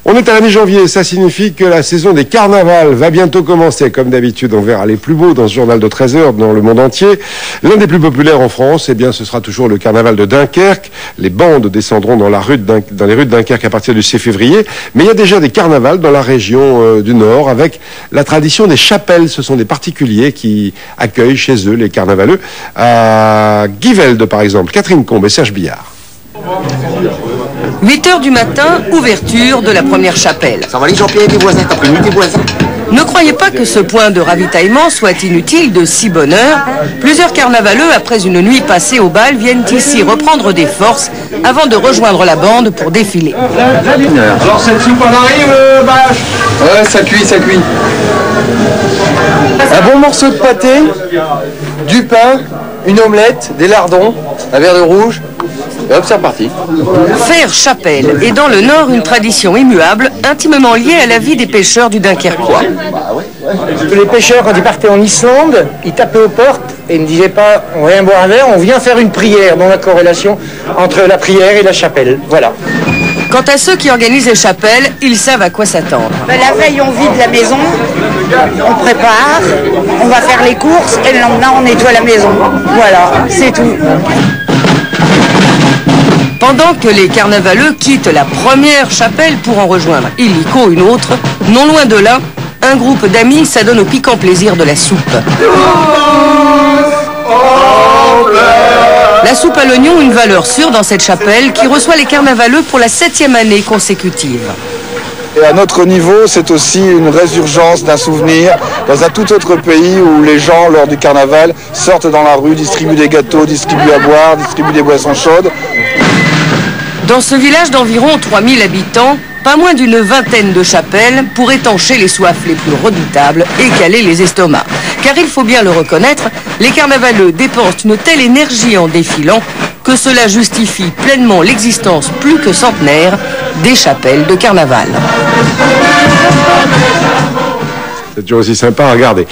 On est à la mi-janvier, ça signifie que la saison des carnavals va bientôt commencer. Comme d'habitude, on verra les plus beaux dans ce journal de 13 heures dans le monde entier. L'un des plus populaires en France, eh bien, ce sera toujours le carnaval de Dunkerque. Les bandes descendront dans les rues de Dunkerque à partir du 6 février. Mais il y a déjà des carnavals dans la région du Nord avec la tradition des chapelles. Ce sont des particuliers qui accueillent chez eux les carnavaleux. À Givelde, par exemple, Catherine Combe et Serge Billard. 8h du matin, ouverture de la première chapelle. Ça va les Jean-Pierre et tes voisins, t'as prévenu tes voisins? Ne croyez pas que ce point de ravitaillement soit inutile de si bonne heure. Plusieurs carnavaleux, après une nuit passée au bal, viennent ici reprendre des forces avant de rejoindre la bande pour défiler. Alors cette soupe en arrive, Bâche? Ouais, ça cuit, ça cuit. Un bon morceau de pâté, du pain, une omelette, des lardons, un verre de rouge. Et hop, c'est reparti. Faire chapelle est dans le Nord une tradition immuable, intimement liée à la vie des pêcheurs du Dunkerquois. Les pêcheurs, quand ils partaient en Islande, ils tapaient aux portes et ne disaient pas on vient boire un verre, on vient faire une prière, dans la corrélation entre la prière et la chapelle. Voilà. Quant à ceux qui organisent les chapelles, ils savent à quoi s'attendre. La veille, on vide la maison, on prépare, on va faire les courses et le lendemain, on nettoie la maison. Voilà, c'est tout. Pendant que les carnavaleux quittent la première chapelle pour en rejoindre illico une autre, non loin de là, un groupe d'amis s'adonne au piquant plaisir de la soupe. La soupe à l'oignon, une valeur sûre dans cette chapelle qui reçoit les carnavaleux pour la 7e année consécutive. Et à notre niveau, c'est aussi une résurgence d'un souvenir dans un tout autre pays où les gens, lors du carnaval, sortent dans la rue, distribuent des gâteaux, distribuent à boire, distribuent des boissons chaudes. Dans ce village d'environ 3000 habitants, pas moins d'une vingtaine de chapelles pour étancher les soifs les plus redoutables et caler les estomacs. Car il faut bien le reconnaître, les carnavaleux dépensent une telle énergie en défilant que cela justifie pleinement l'existence plus que centenaire des chapelles de carnaval. C'est toujours aussi sympa à regarder.